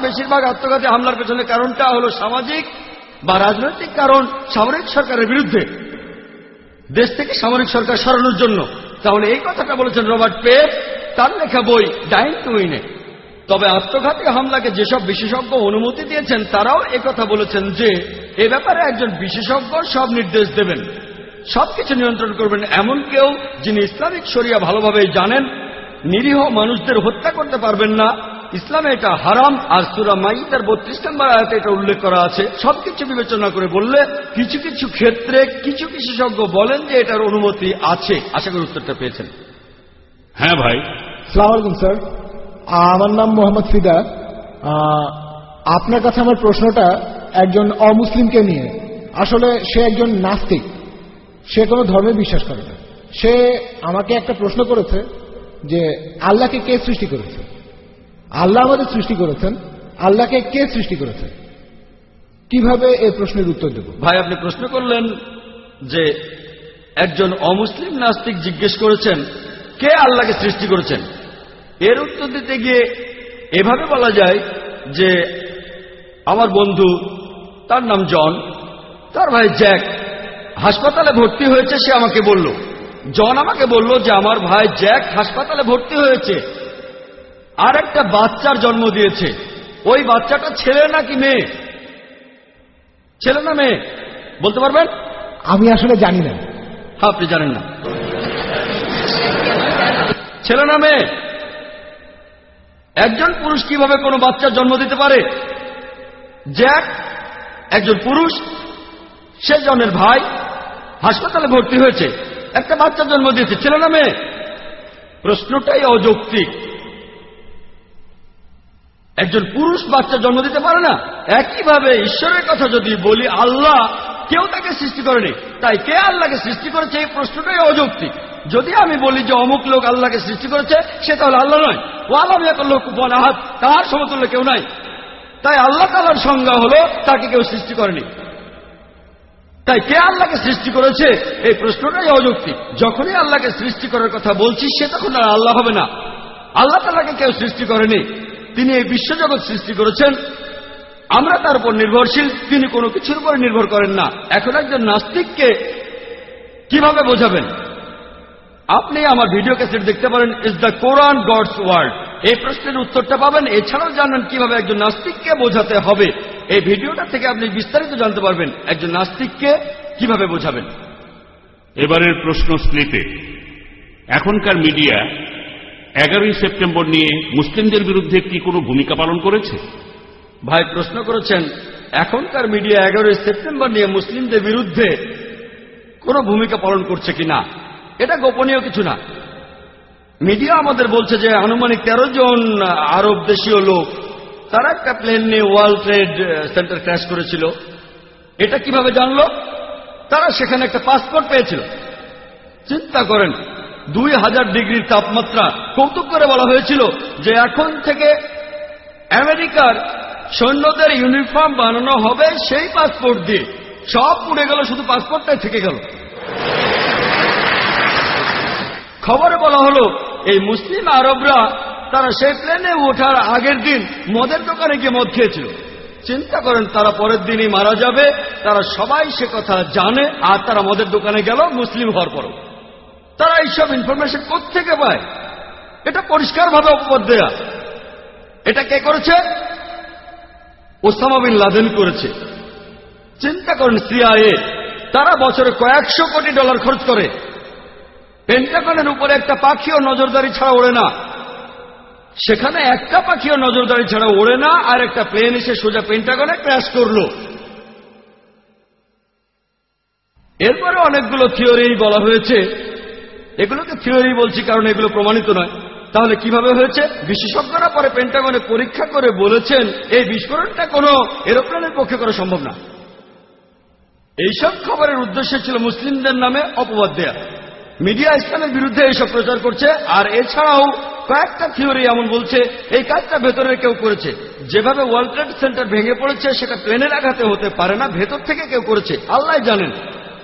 বেশিরভাগ আত্মঘাতী হামলার পেছনে কারণটা হলো সামাজিক বা রাজনৈতিক কারণ, সামরিক সরকারের বিরুদ্ধে, দেশ থেকে সামরিক সরকার সরানোর জন্য। তাহলে এই কথাটা বলেছেন রবার্ট পেপ তার লেখা বই ডাইং টু উইনে। তবে আত্মঘাতী হামলাকে যেসব বিশেষজ্ঞ অনুমতি দিয়েছেন তারাও একথা বলেছেন যে এ ব্যাপারে একজন বিশেষজ্ঞ সব নির্দেশ দেবেন, সবকিছু নিয়ন্ত্রণ করবেন, এমন কেউ যিনি ইসলামিক শরিয়া ভালোভাবেই জানেন। নিরীহ মানুষদের হত্যা করতে পারবেন না, ইসলামে এটা হারাম। আর সূরা মাইদার 32 নম্বর আয়াতে এটা উল্লেখ করা আছে। সবকিছু বিবেচনা করে বললে কিছু কিছু ক্ষেত্রে কিছু বিশেষজ্ঞ বলেন যে এটার অনুমতি আছে। আশা করি উত্তরটা পেয়েছেন। হ্যাঁ ভাই। আসসালামু আলাইকুম স্যার, আমার নাম মোহাম্মদ ফিদা। আপনার কাছে আমার প্রশ্নটা একজন অমুসলিমকে নিয়ে। আসলে সে একজন নাস্তিক, সে কোনো ধর্মে বিশ্বাস করে না। সে আমাকে একটা প্রশ্ন করেছে যে আল্লাহকে কে সৃষ্টি করেছে? আল্লাহ আমাদের সৃষ্টি করেছেন, আল্লাহকে কে সৃষ্টি করেছে? কিভাবে এই প্রশ্নের উত্তর দেব? ভাই, আপনি প্রশ্ন করলেন যে একজন অমুসলিম নাস্তিক জিজ্ঞেস করেছেন কে আল্লাহকে সৃষ্টি করেছেন। এর উত্তর দিতে গিয়ে এভাবে বলা যায় যে আমার বন্ধু, তার নাম জন, তার ভাই জ্যাক হাসপাতালে ভর্তি হয়েছে। সে আমাকে বলল, জন আমাকে বলল যে আমার ভাই জ্যাক হাসপাতালে ভর্তি হয়েছে আর একটা বাচ্চার জন্ম দিয়েছে। ওই বাচ্চাটা ছেলে নাকি মেয়ে? ছেলে না মেয়ে বলতে পারবেন? আমি আসলে জানি না। আপনি জানেন না? ছেলে না মেয়ে? একজন পুরুষ কিভাবে কোনো বাচ্চার জন্ম দিতে পারে? জ্যাক একজন পুরুষ, সে জনের ভাই হাসপাতালে ভর্তি হয়েছে, একটা বাচ্চার জন্ম দিয়েছে, ছেলে না মেয়ে? প্রশ্নটাই অযৌক্তিক। একজন পুরুষ বাচ্চা জন্ম দিতে পারে না। একইভাবে ঈশ্বরের কথা যদি বলি, আল্লাহ কেউ তাকে সৃষ্টি করেনি, তাই কে আল্লাহকে সৃষ্টি করেছে এই প্রশ্নটাই অযৌক্তিক। যদি আমি বলি যে অমুক লোক আল্লাহকে সৃষ্টি করেছে, সে তাহলে আল্লাহ নয়। ও আল্লাহ লোক কুফুয়ান আহাদ, তার সমতুল্য কেউ নাই। তাই আল্লাহ তাআলার সংজ্ঞা হলো তাকে কেউ সৃষ্টি করেনি। তাই কে আল্লাহকে সৃষ্টি করেছে এই প্রশ্নটাই অযৌক্তিক। যখনই আল্লাহকে সৃষ্টি করার কথা বলছি সে তখন আর আল্লাহ হবে না। আল্লাহ তাআলাকে কেউ সৃষ্টি করেনি, তিনি এই বিশ্বজগৎ সৃষ্টি করেছেন, আমরা তার উপর নির্ভরশীল, তিনি কোনো কিছুর উপর নির্ভর করেন না। এখন একজন নাস্তিককে কিভাবে বোঝাবেন? আপনি আমার ভিডিও ক্যাসেট দেখতে পারেন, is the Quran God's word. এই প্রশ্নের উত্তরটা পাবেন। এছাড়াও জানেন কিভাবে একজন নাস্তিককে বোঝাতে হবে। এই ভিডিওটা থেকে আপনি বিস্তারিত জানতে পারবেন একজন নাস্তিককে কিভাবে বোঝাবেন। এবারের প্রশ্ন স্লিপে এখনকার মিডিয়া 11ই সেপ্টেম্বর নিয়ে মুসলিমদের বিরুদ্ধে কি কোনো ভূমিকা পালন করেছে? ভাই প্রশ্ন করেছেন এখনকার মিডিয়া 11ই সেপ্টেম্বর নিয়ে মুসলিমদের বিরুদ্ধে কোনো ভূমিকা পালন করছে কিনা। এটা গোপনীয় কিছু না। মিডিয়া আমাদের বলছে যে আনুমানিক 13 জন আরব দেশীয় লোক তারা একটা প্লেন নিয়ে ওয়ার্ল্ড ট্রেড সেন্টার ক্র্যাশ করেছিল। এটা কিভাবে জানলো? তারা সেখানে একটা পাসপোর্ট পেয়েছিল। চিন্তা করেন, 2000 ডিগ্রির তাপমাত্রা। কৌতুক করে বলা হয়েছিল যে এখন থেকে আমেরিকার সৈন্যদের ইউনিফর্ম বানানো হবে সেই পাসপোর্ট দিয়ে। সব পুড়ে গেল, শুধু পাসপোর্টটাই থেকে গেল। খবরে বলা হলো এই মুসলিম আরবরা তারা সেই প্লেনে ওঠার আগের দিন মদের দোকানে গিয়ে মদ খেয়েছিল। চিন্তা করেন, তারা পরের দিনই মারা যাবে, তারা সবাই সে কথা জানে, আর তারা মদের দোকানে গেল মুসলিম হওয়ার পরও। তারা এইসব ইনফরমেশন কোত্থেকে পায়? এটা পরিষ্কারভাবে অপবাদ দেয়া। এটা কে করেছে? ওসামা বিন লাদেন করেছে। চিন্তা করেন, সিআইএ তারা বছরে কয়েকশো কোটি ডলার খরচ করে। পেন্টাগনের উপরে একটা পাখিও নজরদারি ছাড়া ওড়ে না। সেখানে একটা পাখিও নজরদারি ছাড়া ওড়ে না, আর একটা প্লেন এসে সোজা পেন্টাগনে ক্র্যাশ করল। এরপরে অনেকগুলো থিওরি বলা হয়েছে। এগুলোকে থিওরি বলছি কারণ এগুলো প্রমাণিত নয়। তাহলে কিভাবে হয়েছে? বিশেষজ্ঞরা পরে পেন্টাগনে পরীক্ষা করে বলেছেন এই বিস্ফোরণটা কোনো এরোপ্লেনের পক্ষে করা সম্ভব না। এইসব খবরের উদ্দেশ্য ছিল মুসলিমদের নামে অপবাদ দেয়া। মিডিয়া ইসলামের বিরুদ্ধে এইসব প্রচার করছে। আর এছাড়াও কয়েকটা থিওরি এমন বলছে এই কাজটা ভেতরের কেউ করেছে। যেভাবে ওয়ার্ল্ড ট্রেড সেন্টার ভেঙে পড়েছে সেটা প্লেনের আঘাতে হতে পারে না, ভেতর থেকে কেউ করেছে, আল্লাহ জানেন।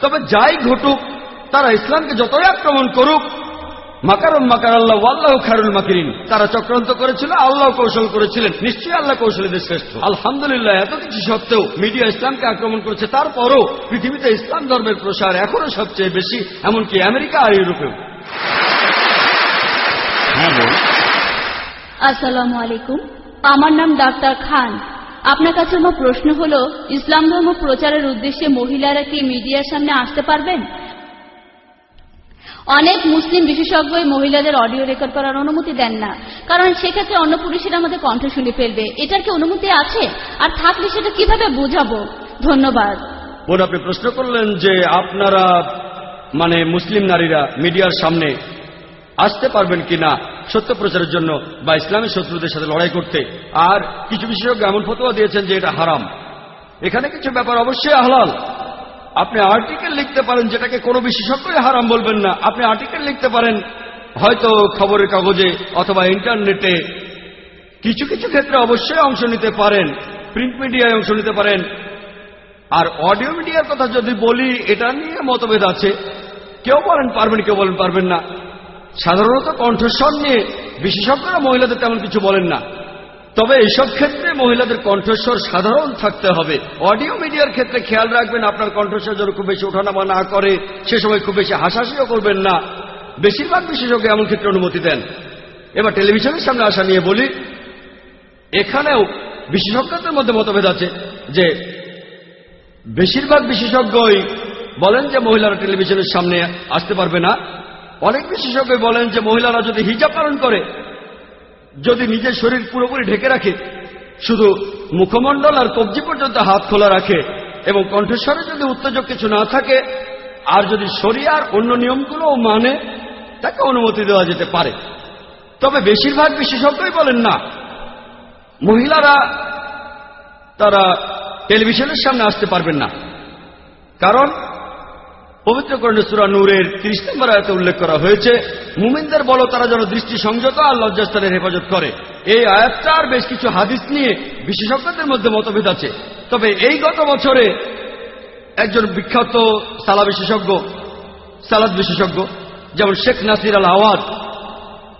তবে যাই ঘটুক, তারা ইসলামকে যতই আক্রমণ করুক, মাকারুম মাকার আল্লাহ ওয়াল্লাহু খায়রুল মাকিরিন। তারা চক্রান্ত করেছিল, আল্লাহ কৌশল করেছিলেন, নিশ্চয়ই আল্লাহ কৌশলীদের শ্রেষ্ঠ। আলহামদুলিল্লাহ, এত কিছু সত্ত্বেও মিডিয়া ইসলামকে আক্রমণ করেছে, তারপরও পৃথিবীতে ইসলাম ধর্মের প্রসার এখনো সবচেয়ে বেশি, এমনকি আমেরিকা আর ইউরোপেও। হ্যাঁ বল। আসসালামু আলাইকুম, আমার নাম ডাক্তার খান। আপনার কাছে আমার প্রশ্ন হলো, ইসলাম ধর্ম প্রচারের উদ্দেশ্যে মহিলারা কি মিডিয়ার সামনে আসতে পারবেন? অনেক মুসলিম বিশেষজ্ঞই মহিলাদের অডিও রেকর্ড করার অনুমতি দেন না, কারণ সেক্ষেত্রে অন্য পুরুষেরা আমাদের কণ্ঠ শুনে ফেলবে। এটার কি অনুমতি আছে? আর থাকলে সেটা কিভাবে বোঝাবো? ধন্যবাদ। বোন, আপনি প্রশ্ন করলেন যে আপনারা মানে মুসলিম নারীরা মিডিয়ার সামনে আসতে পারবেন কিনা সত্য প্রচারের জন্য বা ইসলামের শত্রুদের সাথে লড়াই করতে। আর কিছু বিশেষজ্ঞ এমন ফতোয়া দিয়েছেন যে এটা হারাম। এখানে কিছু ব্যাপার অবশ্যই হালাল। আপনি আর্টিকেল লিখতে পারেন, যেটাকে কোনো বিশেষজ্ঞই হারাম বলবেন না। আপনি আর্টিকেল লিখতে পারেন হয়তো খবরের কাগজে অথবা ইন্টারনেটে। কিছু কিছু ক্ষেত্রে অবশ্যই অংশ নিতে পারেন, প্রিন্ট মিডিয়ায় অংশ নিতে পারেন। আর অডিও মিডিয়ার কথা যদি বলি, এটা নিয়ে মতভেদ আছে। কেউ বলেন পারবেন, কেউ বলেন পারবেন না। সাধারণত কণ্ঠস্বর নিয়ে বিশেষজ্ঞরা মহিলাদের তেমন কিছু বলেন না, তবে এইসব ক্ষেত্রে মহিলাদের কণ্ঠস্বর সাধারণ থাকতে হবে। অডিও মিডিয়ার ক্ষেত্রে খেয়াল রাখবেন আপনার কণ্ঠস্বর যেন খুব বেশি ওঠানামা না করে, সে সময় খুব বেশি হাসাহাসিও করবেন না। বেশিরভাগ বিশেষজ্ঞ এমন ক্ষেত্রে অনুমতি দেন। এবার টেলিভিশনের সামনে আসা নিয়ে বলি, এখানেও বিশেষজ্ঞদের মধ্যে মতভেদ আছে যে বেশিরভাগ বিশেষজ্ঞই বলেন যে মহিলারা টেলিভিশনের সামনে আসতে পারবে না। অনেক বিশেষজ্ঞ বলেন যে মহিলারা যদি হিজাব পালন করে, যদি নিজের শরীর পুরোপুরি ঢেকে রাখে, শুধু মুখমণ্ডল আর কবজি পর্যন্ত হাত খোলা রাখে এবং কণ্ঠস্বরে যদি উত্তেজক কিছু না থাকে, আর যদি শরিয়ার অন্য নিয়মগুলোও মানে, তাকে অনুমতি দেওয়া যেতে পারে। তবে বেশিরভাগ বিশেষজ্ঞই বলেন না, মহিলারা তারা টেলিভিশনের সামনে আসতে পারবেন না। কারণ পবিত্র কোরআনে সূরা নূরের 30 নম্বর আয়াতে উল্লেখ করা হয়েছে, মুমিনদের বলো তারা যেন দৃষ্টি সংযত আর লজ্জাস্থানের হেফাজত করে। এই আয়াতটার বেশ কিছু হাদিস নিয়ে বিশেষজ্ঞদের মধ্যে মতভেদ আছে। তবে এই গত বছরে একজন বিখ্যাত সালাদ বিশেষজ্ঞ যেমন শেখ নাসির আল আওয়াদ,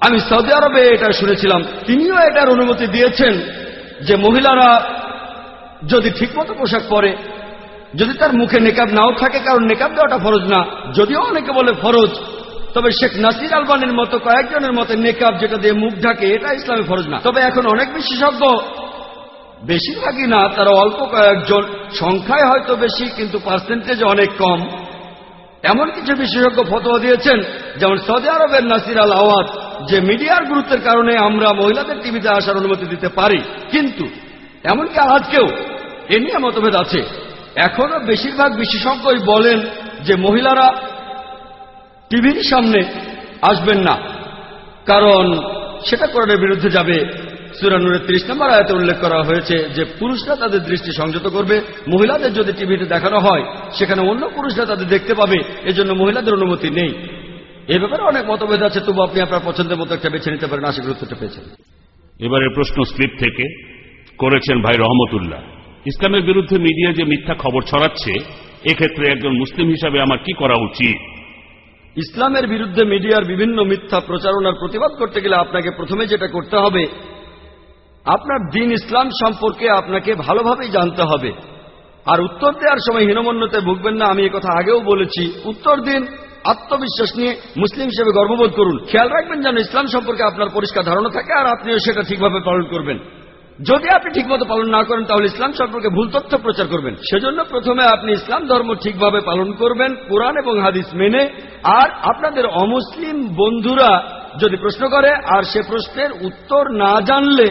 আমি সৌদি আরবে এটা শুনেছিলাম, তিনিও এটার অনুমতি দিয়েছেন যে মহিলারা যদি ঠিকমতো পোশাক পরে, যদি তার মুখে নেকাব নাও থাকে, কারণ নেকাব দেওয়াটা ফরজ না, যদিও অনেকে বলে ফরজ, তবে শেখ নাসির আলবানির মতো কয়েকজনের মতে নেকাব যেটা দিয়ে মুখ ঢাকে এটা ইসলামে ফরজ না। তবে এখন অনেক বিশেষজ্ঞ, বেশিরভাগই না, তারা অল্প কয়েকজন, সংখ্যায় হয়তো বেশি কিন্তু পার্সেন্টেজে অনেক কম, এমন কিছু বিশেষজ্ঞ ফতোয়া দিয়েছেন যেমন সৌদি আরবের নাসির আল আওয়াদ, যে মিডিয়ার গুরুত্বের কারণে আমরা মহিলাদের টিভিতে আসার অনুমতি দিতে পারি। কিন্তু এমনকি আজকেও এ নিয়ে মতভেদ আছে। এখনো বেশিরভাগ বিশেষজ্ঞই বলেন যে মহিলারা টিভির সামনে আসবেন না, কারণ সেটা কোরআনের বিরুদ্ধে যাবে। সূরা নূরের 30 নম্বর আয়াতে উল্লেখ করা হয়েছে যে পুরুষরা তাদের দৃষ্টি সংযত করবে। মহিলাদের যদি টিভিতে দেখানো হয়, সেখানে অন্য পুরুষরা তাদের দেখতে পাবে, এজন্য মহিলাদের অনুমতি নেই। এ ব্যাপারে অনেক মতভেদ আছে, তবু আপনি আপনার পছন্দের মতো একটা বেছে নিতে পারেন। আশা করি উত্তরটা পেয়েছেন। এবারে প্রশ্ন স্লিপ থেকে করেছেন ভাই রহমতুল্লাহ। ইসলামের বিরুদ্ধে মিডিয়া যে মিথ্যা খবর ছড়াচ্ছে, এক্ষেত্রে একজন মুসলিম হিসাবে আমার কি করা উচিত? ইসলামের বিরুদ্ধে মিডিয়ার বিভিন্ন মিথ্যা প্রচারণার প্রতিবাদ করতে গেলে আপনাকে প্রথমে যেটা করতে হবে, আপনার দ্বীন ইসলাম সম্পর্কে আপনাকে ভালোভাবেই জানতে হবে। আর উত্তর দেওয়ার সময় হীনমন্যতে ভুগবেন না। আমি কথা আগেও বলেছি, উত্তর দিন আত্মবিশ্বাস নিয়ে, মুসলিম হিসেবে গর্ববোধ করুন। খেয়াল রাখবেন যেন ইসলাম সম্পর্কে আপনার পরিষ্কার ধারণা থাকে আর আপনিও সেটা ঠিকভাবে পালন করবেন। যদি আপনি ঠিকমতো পালন না করেন, তাহলে ইসলাম সম্পর্কে ভুল তথ্য প্রচার করবেন। সেজন্য প্রথমে আপনি ইসলাম ধর্ম ঠিকভাবে পালন করবেন, কোরআন এবং হাদিস মেনে। আর আপনাদের অমুসলিম বন্ধুরা যদি প্রশ্ন করে আর সে প্রশ্নের উত্তর না জানলে,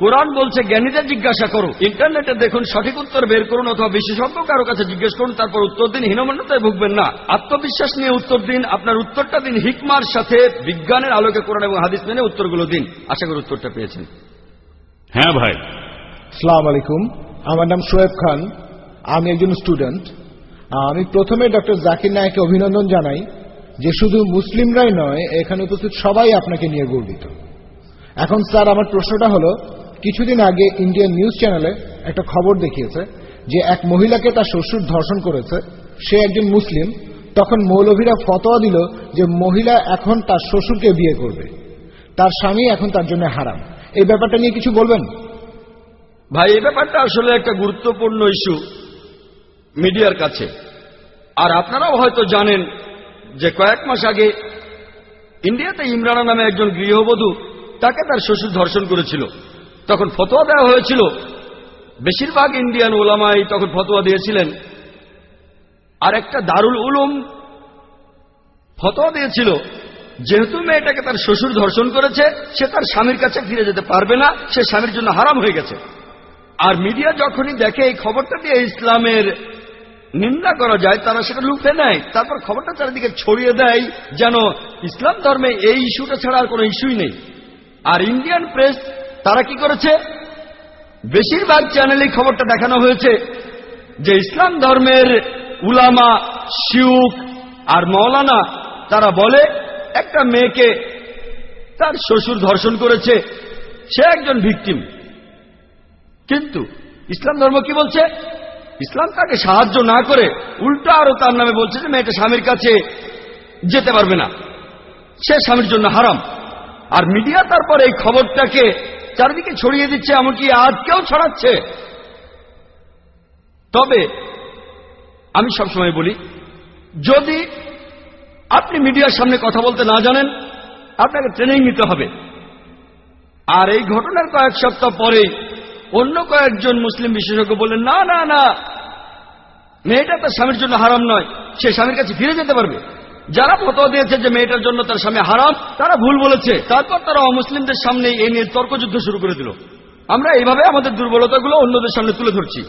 কোরআন বলছে জ্ঞানীদের জিজ্ঞাসা করো, ইন্টারনেটে দেখুন, সঠিক উত্তর বের করুন, অথবা বিশেষজ্ঞ কারো কাছে জিজ্ঞেস করুন, তারপর উত্তর দিন। হীনমন্যতায় ভুগবেন না, আত্মবিশ্বাস নিয়ে উত্তর দিন। আপনার উত্তরটা দিন হিকমার সাথে, বিজ্ঞানের আলোকে কোরআন এবং হাদিস মেনে উত্তরগুলো দিন। আশা করি উত্তরটা পেয়েছেন। হ্যাঁ ভাই। আসসালামু আলাইকুম, আমার নাম শোয়েব খান, আমি একজন স্টুডেন্ট। আমি প্রথমে ডক্টর জাকির নায়েককে অভিনন্দন জানাই যে শুধু মুসলিমরাই নয়, এখানে উপস্থিত সবাই আপনাকে নিয়ে গর্বিত। এখন স্যার, আমার প্রশ্নটা হলো, কিছুদিন আগে ইন্ডিয়ান নিউজ চ্যানেলে একটা খবর দেখিয়েছে যে এক মহিলাকে তার শ্বশুর ধর্ষণ করেছে। সে একজন মুসলিম, তখন মৌলভীরা ফতোয়া দিল যে মহিলা এখন তার শ্বশুরকে বিয়ে করবে, তার স্বামী এখন তার জন্য হারাম। এই ব্যাপারটা নিয়ে কিছু বলবেন? ভাই, এই ব্যাপারটা আসলে একটা গুরুত্বপূর্ণ ইস্যু মিডিয়ার কাছে। আর আপনারাও হয়তো জানেন যে কয়েক মাস আগে ইন্ডিয়াতে ইমরানা নামে একজন গৃহবধূ, তাকে তার শ্বশুর ধর্ষণ করেছিল। তখন ফতোয়া দেওয়া হয়েছিল, বেশিরভাগ ইন্ডিয়ান ওলামাই তখন ফতোয়া দিয়েছিলেন, আর একটা দারুল উলুম ফতোয়া দিয়েছিল, যেহেতু মেয়েটাকে তার শ্বশুর ধর্ষণ করেছে, সে তার স্বামীর কাছে ফিরে যেতে পারবে না, সে স্বামীর জন্য হারাম হয়ে গেছে। আর মিডিয়া যখনই দেখে এই খবরটা দিয়ে ইসলামের নিন্দা করা যায়, তারা সেটা লুফে নেয়, তারপর খবরটা চারিদিকে ছড়িয়ে দেয় যেন ইসলাম ধর্মে এই ইস্যুটা ছাড়া আর কোনো ইস্যুই নেই। আর ইন্ডিয়ান প্রেস তারা কি করেছে, বেশিরভাগ চ্যানেলেই খবরটা দেখানো হয়েছে যে ইসলাম ধর্মের উলামা, শিউখ আর মৌলানা তারা বলে একটা মেয়েকে তার শ্বশুর ধর্ষণ করেছে, সে একজন ভিকটিম। কিন্তু ইসলাম ধর্ম কি বলছে? ইসলাম তাকে সাহায্য না করে উল্টা আরো তার নামে বলছে যে মেয়েটা স্বামীর কাছে যেতে পারবে না, সে স্বামীর জন্য হারাম। আর মিডিয়া তারপর এই খবরটাকে চারিদিকে ছড়িয়ে দিচ্ছে, এমনকি আজকেও ছড়াচ্ছে। তবে আমি সবসময় বলি, যদি আপনি মিডিয়ার সামনে কথা বলতে না জানেন, আপনাকে ট্রেনিং নিতে হবে। আর এই ঘটনার কয়েক সপ্তাহ পরেই অন্য কয়েকজন মুসলিম বিশেষজ্ঞ বললেন, না না না, মেয়েটা তার স্বামীর জন্য হারাম নয়, সে স্বামীর কাছে ফিরে যেতে পারবে। যারা ফতোয়া দিয়েছে যে মেয়েটার জন্য তার স্বামী হারাম, তারা ভুল বলেছে। তারপর তারা অমুসলিমদের সামনে এই নিয়ে তর্কযুদ্ধ শুরু করে দিল। আমরা এইভাবে আমাদের দুর্বলতাগুলো অন্যদের সামনে তুলে ধরছি।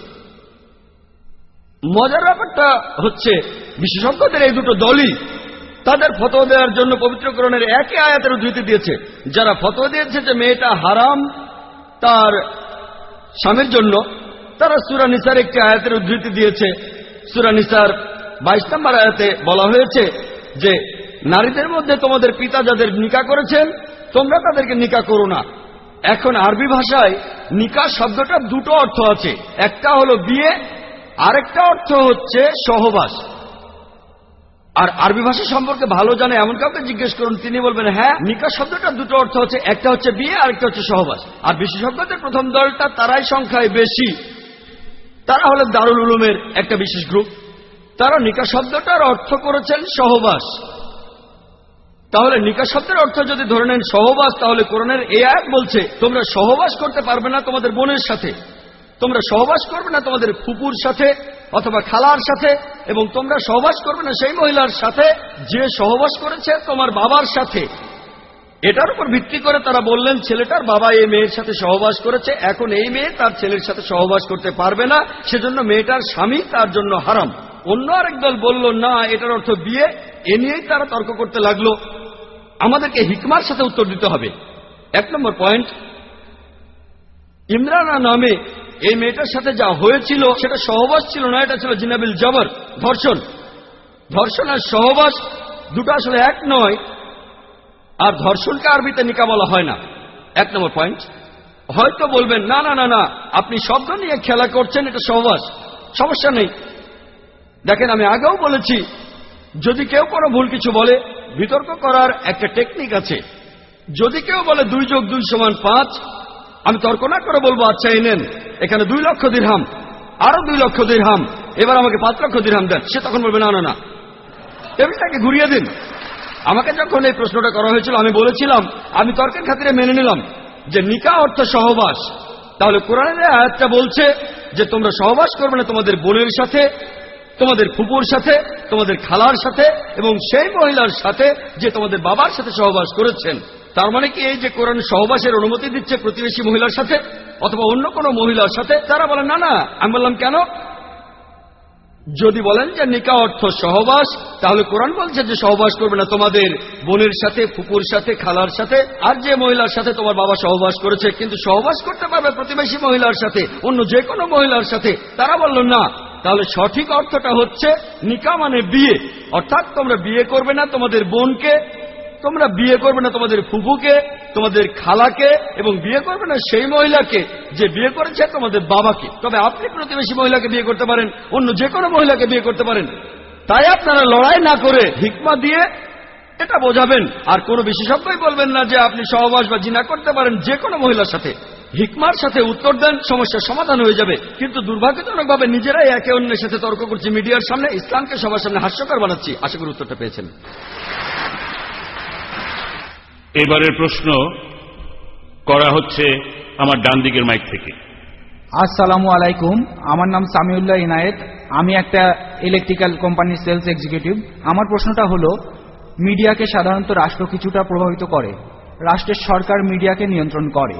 মজার ব্যাপারটা হচ্ছে, বিশেষজ্ঞদের এই দুটো দলই তাদের ফতোয়া দেওয়ার জন্য পবিত্র কোরআনের একই আয়াতের উদ্ধৃতি দিয়েছে। যারা ফতোয়া দিয়েছে যে মেয়েটা হারাম তার স্বামীর জন্য, তারা সূরা নিসার একটি আয়াতের উদ্ধৃতি দিয়েছে। সূরা নিসার 22 নম্বর আয়াতে বলা হয়েছে যে নারীদের মধ্যে তোমাদের পিতা যাদের নিকাহ করেছেন, তোমরা তাদেরকে নিকাহ করো না। এখন আরবি ভাষায় নিকাহ শব্দটা দুটো অর্থ আছে, একটা হলো বিয়ে, আরেকটা অর্থ হচ্ছে সহবাস। আর আরবি ভাষা সম্পর্কে ভালো জানে এমন কাউকে জিজ্ঞেস করুন, তিনি বলবেন হ্যাঁ, নিকাহ শব্দটা দুটো অর্থ হচ্ছে, একটা হচ্ছে বিয়ে, আরেকটা হচ্ছে সহবাস। আর বিশেষজ্ঞদের প্রথম দলটা, তারাই সংখ্যায় বেশি, তারা হলেন দারুল উলুমের একটা বিশেষ গ্রুপ। তারা নিকাহ শব্দটার অর্থ করেছেন সহবাস। তাহলে নিকাহ শব্দের অর্থ যদি ধরে নেন সহবাস, তাহলে কোরআনের এই আয়াত বলছে তোমরা সহবাস করতে পারবে না তোমাদের বোনের সাথে, তোমরা সহবাস করবে না তোমাদের ফুপুর সাথে অথবা খালার সাথে, এবং তোমরা সহবাস করবে না সেই মহিলার সাথে যে সহবাস করেছে তোমার বাবার সাথে। এটার উপর ভিত্তি করে তারা বললেন ছেলেটার বাবা এই মেয়ের সাথে সহবাস করেছে, এখন এই মেয়ে তার ছেলের সাথে সহবাস করতে পারবে না, সেজন্য মেয়েটার স্বামী তার জন্য হারাম। অন্য আরেক দল বলল না, এটার অর্থ বিয়ে। এ নিয়েই তারা তর্ক করতে লাগলো। আমাদেরকে হিকমার সাথে উত্তর দিতে হবে। 1 নম্বর পয়েন্ট, ইমরানা নামে এই মেয়েটার সাথে যা হয়েছিল সেটা সহবাস ছিল না, এটা ছিল জিনাবিল জবর, ধর্ষণ। ধর্ষণ আর সহবাস দুটো আসলে এক নয়, আর ধর্ষণকে আরবিতে নিকাহ বলা হয় না। 1 নম্বর পয়েন্ট। হয়তো বলবেন না না না না, আপনি শব্দ নিয়ে খেলা করছেন, এটা সহবাস, সমস্যা নেই। দেখেন, আমি আগেও বলেছি, যদি কেউ কোনো ভুল কিছু বলে, বিতর্ক করার একটা টেকনিক আছে। যদি কেউ বলে 2 যোগ 2 সমান 5, আমি তর্ক না করে বলবো আচ্ছা এই নেন, এখানে 2 লক্ষ দিরহাম, আরো 2 লক্ষ দিরহাম, এবার আমাকে 5 লক্ষ দিরহাম দেন। সে তখন বলবে না না না, টেবিলটাকে ঘুরিয়ে দিন। আমাকে যখন এই প্রশ্নটা করা হয়েছিল, আমি বলেছিলাম, আমি তর্কের খাতিরে মেনে নিলাম যে নিকাহ অর্থ সহবাস। তাহলে কোরআনের আয়াতটা বলছে যে তোমরা সহবাস করবে না তোমাদের বোনের সাথে, তোমাদের ফুপুর সাথে, তোমাদের খালার সাথে, এবং সেই মহিলার সাথে যে তোমাদের বাবার সাথে সহবাস করেছেন। তার মানে কি এই যে কোরআন সহবাসের অনুমতি দিচ্ছে প্রতিবেশী মহিলার সাথে অথবা অন্য কোনো মহিলার সাথে? তারা বলেন না না। আমি বললাম কেন? যদি বলেন যে নিকাহ অর্থ সহবাস, তাহলে কোরআন বলছে যে সহবাস করবে না তোমাদের বোনের সাথে, ফুপুর সাথে, খালার সাথে, আর যে মহিলার সাথে তোমার বাবা সহবাস করেছে। কিন্তু সহবাস করতে পারবে প্রতিবেশী মহিলার সাথে, অন্য যে কোনো মহিলার সাথে। তারা বলল না। তাহলে সঠিক অর্থটা হচ্ছে নিকাহ মানে বিয়ে, অর্থাৎ তোমরা বিয়ে করবে না তোমাদের বোনকে, তোমরা বিয়ে করবে না তোমাদের ফুফুকে, তোমাদের খালাকে, এবং বিয়ে করবে না সেই মহিলাকে যে বিয়ে করেছে তোমাদের বাবাকে। তবে আপনি প্রতিবেশী মহিলাকে বিয়ে করতে পারেন, অন্য যে কোনো মহিলাকে বিয়ে করতে পারেন। তাই আপনারা লড়াই না করে হিকমা দিয়ে এটা বোঝাবেন। আর কোনো বিশেষজ্ঞই বলবেন না যে আপনি সহবাস বা জিনা করতে পারেন যে কোনো মহিলার সাথে। হিকমার সাথে উত্তর দেন, সমস্যার সমাধান হয়ে যাবে। কিন্তু দুর্ভাগ্যজনকভাবে নিজেরাই একে অন্যের সাথে তর্ক করছি মিডিয়ার সামনে, ইসলামকে সবার সামনে হাস্যকর বানাচ্ছি। আশা করি উত্তরটা পেয়েছেন। এবারের প্রশ্ন করা হচ্ছে আমার ডান দিকের মাইক থেকে। আসসালামু আলাইকুম, আমার নাম সামিউল্লাহ ইনায়েত, আমি একটা ইলেকট্রিক্যাল কোম্পানির সেলস এক্সিকিউটিভ। আমার প্রশ্নটা হলো, মিডিয়াকে সাধারণত রাষ্ট্র কিছুটা প্রভাবিত করে, রাষ্ট্রের সরকার মিডিয়াকে নিয়ন্ত্রণ করে,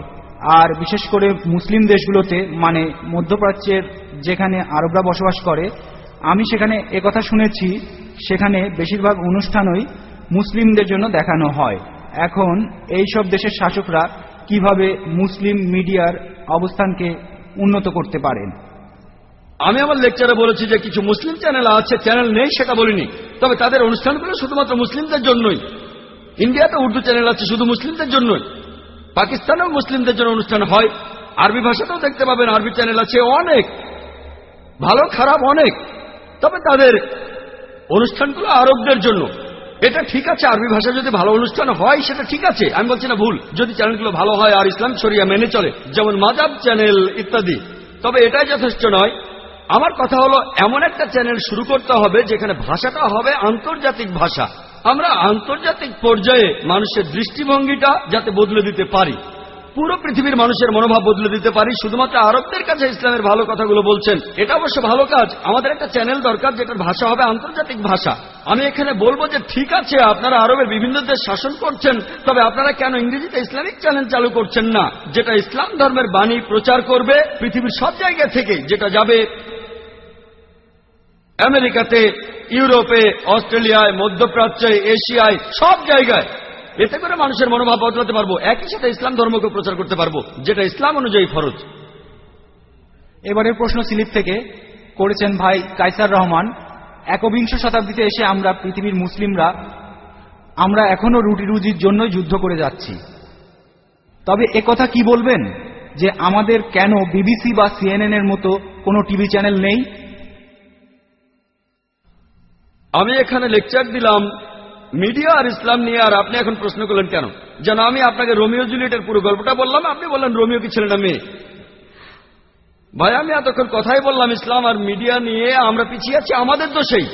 আর বিশেষ করে মুসলিম দেশগুলোতে, মানে মধ্যপ্রাচ্যের যেখানে আরবরা বসবাস করে, আমি সেখানে একথা শুনেছি সেখানে বেশিরভাগ অনুষ্ঠানই মুসলিমদের জন্য দেখানো হয়। এখন এই সব দেশের শাসকরা কিভাবে মুসলিম মিডিয়ার অবস্থানকে উন্নত করতে পারেন? আমি আমার লেকচারে বলেছি যে কিছু মুসলিম চ্যানেল আছে, চ্যানেল নেই সেটা বলিনি, তবে তাদের অনুষ্ঠানগুলো শুধুমাত্র মুসলিমদের জন্যই। ইন্ডিয়াতে উর্দু চ্যানেল আছে শুধু মুসলিমদের জন্যই, পাকিস্তানেও মুসলিমদের জন্য অনুষ্ঠান হয়, আরবি ভাষাতেও দেখতে পাবেন আরবি চ্যানেল আছে অনেক, ভালো খারাপ অনেক, তবে তাদের অনুষ্ঠানগুলো আরবদের জন্য। এটা ঠিক আছে, আরবি ভাষা যদি ভালো অনুষ্ঠান হয় সেটা ঠিক আছে, আমি বলছি না ভুল, যদি চ্যানেলগুলো ভালো হয় আর ইসলাম শরিয়া মেনে চলে, যেমন মাজাব চ্যানেল ইত্যাদি। তবে এটাই যথেষ্ট নয়। আমার কথা হলো এমন একটা চ্যানেল শুরু করতে হবে যেখানে ভাষাটা হবে আন্তর্জাতিক ভাষা। আমরা আন্তর্জাতিক পর্যায়ে মানুষের দৃষ্টিভঙ্গিটা যাতে বদলে দিতে পারি, পুরো পৃথিবীর মানুষের মনোভাব বদলে দিতে পারি। শুধুমাত্র আরবদের কাছে ইসলামের ভালো কথাগুলো বলছেন, এটা অবশ্য ভালো কাজ। আমাদের একটা চ্যানেল দরকার যেটার ভাষা হবে আন্তর্জাতিক ভাষা। আমি এখানে বলবো যে ঠিক আছে, আপনারা আরবের বিভিন্ন দেশ শাসন করছেন, তবে আপনারা কেন ইংরেজিতে ইসলামিক চ্যানেল চালু করছেন না, যেটা ইসলাম ধর্মের বাণী প্রচার করবে পৃথিবীর সব জায়গা থেকে, যেটা যাবে আমেরিকাতে, ইউরোপে, অস্ট্রেলিয়ায়, মধ্যপ্রাচ্যে, এশিয়ায়, সব জায়গায়। এতে করে মানুষের মনোভাব বদলাতে পারবো, একই সাথে ইসলাম ধর্মকে প্রচার করতে পারবো, যেটা ইসলাম অনুযায়ী ফরজ। এবারের প্রশ্ন স্লিপ থেকে করেছেন ভাই কায়সার রহমান। একবিংশ শতাব্দীতে এসে আমরা পৃথিবীর মুসলিমরা আমরা এখনো রুটি রুজির জন্যই যুদ্ধ করে যাচ্ছি, তবে একথা কি বলবেন যে আমাদের কেন বিবিসি বা সিএনএন এর মতো কোনো টিভি চ্যানেল নেই? আমি এখানে লেকচার দিলাম মিডিয়া আর ইসলাম নিয়ে, আর আপনি এখন প্রশ্ন করলেন কেন, যেন আমি আপনাকে রোমিও জুলিয়েটের পুরো গল্পটা বললাম, আপনি বললেন রোমিও কি ছেলে না মেয়ে। ভাই আমি এতক্ষণ কথাই বললাম ইসলাম আর মিডিয়া নিয়ে, আমরা পিছিয়ে আছি আমাদের দোষেই,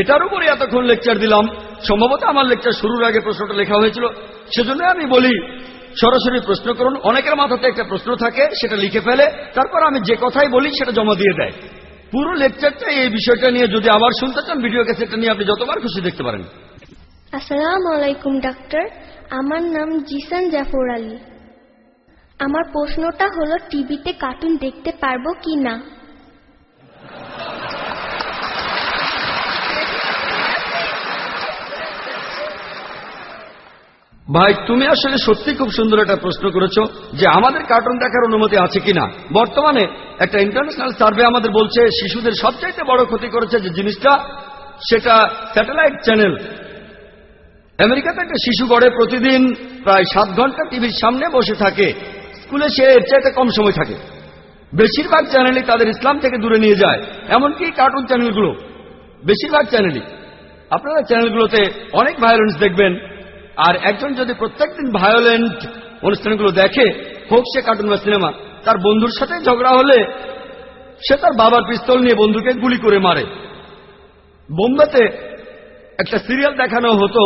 এটার উপরে এতক্ষণ লেকচার দিলাম। সম্ভবত আমার লেকচার শুরুর আগে প্রশ্নটা লেখা হয়েছিল, সেজন্য আমি বলি সরাসরি প্রশ্ন করুন। অনেকের মাথাতে একটা প্রশ্ন থাকে, সেটা লিখে ফেলে, তারপর আমি যে কথাই বলি সেটা জমা দিয়ে দেয়। পুরো লেকচারটা এই বিষয়টা নিয়ে যদি আবার শুনতে চান, ভিডিও ক্যাসেটটা নিয়ে আপনি যতবার খুশি দেখতে পারেন। আসসালামু আলাইকুম ডাক্তার, আমার নাম জিসান জাফর আলী। আমার প্রশ্নটা হলো, টিভিতে কার্টুন দেখতে পারবো কি না? ভাই তুমি আসলে সত্যি খুব সুন্দর একটা প্রশ্ন করেছো যে আমাদের কার্টুন দেখার অনুমতি আছে কিনা। বর্তমানে একটা ইন্টারন্যাশনাল সার্ভে আমাদের বলছে শিশুদের সবচাইতে বড় ক্ষতি করেছে যে জিনিসটা, সেটা স্যাটেলাইট চ্যানেল। আমেরিকাতে একটা শিশু গড়ে প্রতিদিন প্রায় 7 ঘন্টা টিভির সামনে বসে থাকে, স্কুলে সে এর চাইতে কম সময় থাকে। বেশিরভাগ চ্যানেলই তাদের ইসলাম থেকে দূরে নিয়ে যায়, এমনকি কার্টুন চ্যানেলগুলো, বেশিরভাগ চ্যানেলই। আপনারা চ্যানেলগুলোতে অনেক ভায়োলেন্স দেখবেন, আর একজন যদি প্রত্যেকদিন ভায়োলেন্ট অনুষ্ঠানগুলো দেখে, হোক সে কার্টুন বা সিনেমা, তার বন্ধুর সাথে ঝগড়া হলে সে তার বাবার পিস্তল নিয়ে বন্ধুকে গুলি করে মারে। বোম্বেতে একটা সিরিয়াল দেখানো হতো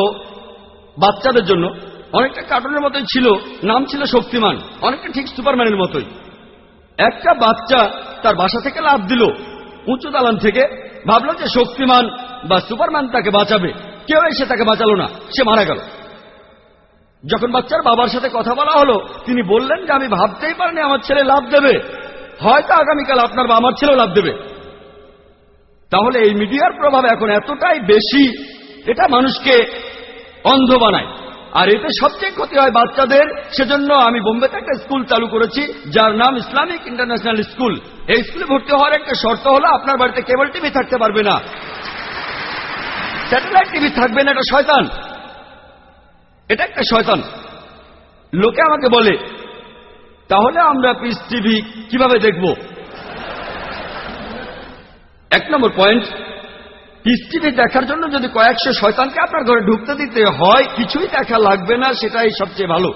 বাচ্চাদের জন্য, অনেকটা কার্টুনের মতোই ছিল, নাম ছিল শক্তিমান, অনেকটা ঠিক সুপারম্যানের মতোই। একটা বাচ্চা তার বাসা থেকে লাফ দিল উঁচু দালান থেকে, ভাবলো যে শক্তিমান বা সুপারম্যান তাকে বাঁচাবে, কেউ এসে তাকে বাঁচালো না, সে মারা গেল। যখন বাচ্চার বাবার সাথে কথা বলা হলো, তিনি বললেন যে আমি ভাবতেই পারিনি আমার ছেলে লাফ দেবে, হয়তো আগামীকাল আপনার বা আমার ছেলেও লাফ দেবে। তাহলে এই মিডিয়ার প্রভাব এখন এতটাই বেশি, এটা মানুষকে অন্ধ বানায়, আর এতে সবচেয়ে ক্ষতি হয় বাচ্চাদের। সেজন্য আমি বোম্বেতে একটা স্কুল চালু করেছি যার নাম ইসলামিক ইন্টারন্যাশনাল স্কুল। এই স্কুলে ভর্তি হওয়ার একটা শর্ত হলো আপনার বাড়িতে কেবল টিভি থাকতে পারবে না, স্যাটেলাইট টিভি থাকবে না। এটা শয়তান, এটা একটা শয়তান। লোকে আমাকে বলে তাহলে আমরা পিস টিভি কিভাবে দেখব? 1 নম্বর পয়েন্ট, পিস টিভি দেখার জন্য যদি কয়েকশো শয়তানকে আপনার ঘরে ঢুকতে দিতে হয়, কিছুই দেখা লাগবে না, সেটাই সবচেয়ে ভালো।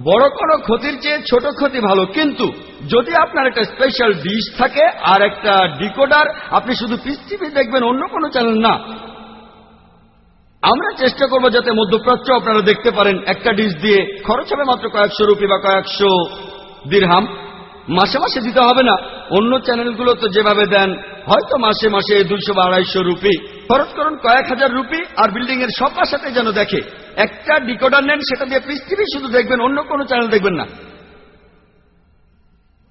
বড় কোনো ক্ষতির চেয়ে ছোট ক্ষতি ভালো। কিন্তু যদি আপনার একটা স্পেশাল ডিশ থাকে আর একটা ডিকোডার, আপনি শুধু পিস টিভি দেখবেন, অন্য কোনো চ্যানেল না। আমরা চেষ্টা করব যাতে মধ্যপ্রাচ্য আপনারা দেখতে পারেন। একটা ডিশ দিয়ে খরচ হবে মাত্র কয়েকশো রুপি বা কয়েকশো দিরহাম। মাসে মাসে দিতে হবে না। অন্য চ্যানেলগুলো তো যেভাবে দেন, হয়তো মাসে মাসে 200 বা 250 রুপি খরচ করুন, কয়েক হাজার রুপি, আর বিল্ডিং এর সব বাসাতে যেন দেখে। একটা ডিকোডার নেন, সেটা দিয়ে পিস টিভি শুধু দেখবেন, অন্য কোনো চ্যানেল দেখবেন না।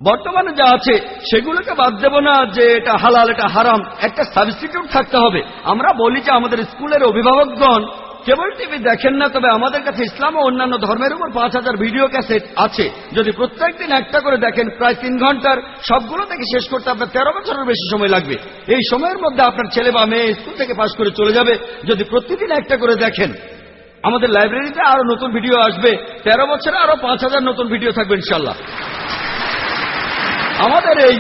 বর্তমানে যা আছে সেগুলোকে বাদ দেব না যে এটা হালাল এটা হারাম, একটা সাবস্টিটিউট থাকতে হবে। আমরা বলি যে আমাদের স্কুলের অভিভাবকগণ কেবল টিভি দেখেন না, তবে আমাদের কাছে ইসলাম ও অন্যান্য ধর্মের উপর 5000 ভিডিও ক্যাসেট আছে। যদি প্রত্যেক দিন একটা করে দেখেন, প্রায় 3 ঘন্টার, সবগুলো থেকে শেষ করতে আপনার 13 বছরের বেশি সময় লাগবে। এই সময়ের মধ্যে আপনার ছেলে বা মেয়ে স্কুল থেকে পাশ করে চলে যাবে যদি প্রতিদিন একটা করে দেখেন। আমাদের লাইব্রেরিতে আরো নতুন ভিডিও আসবে, 13 বছরে আরো 5000 নতুন ভিডিও থাকবে ইনশাআল্লাহ। আমাদের এই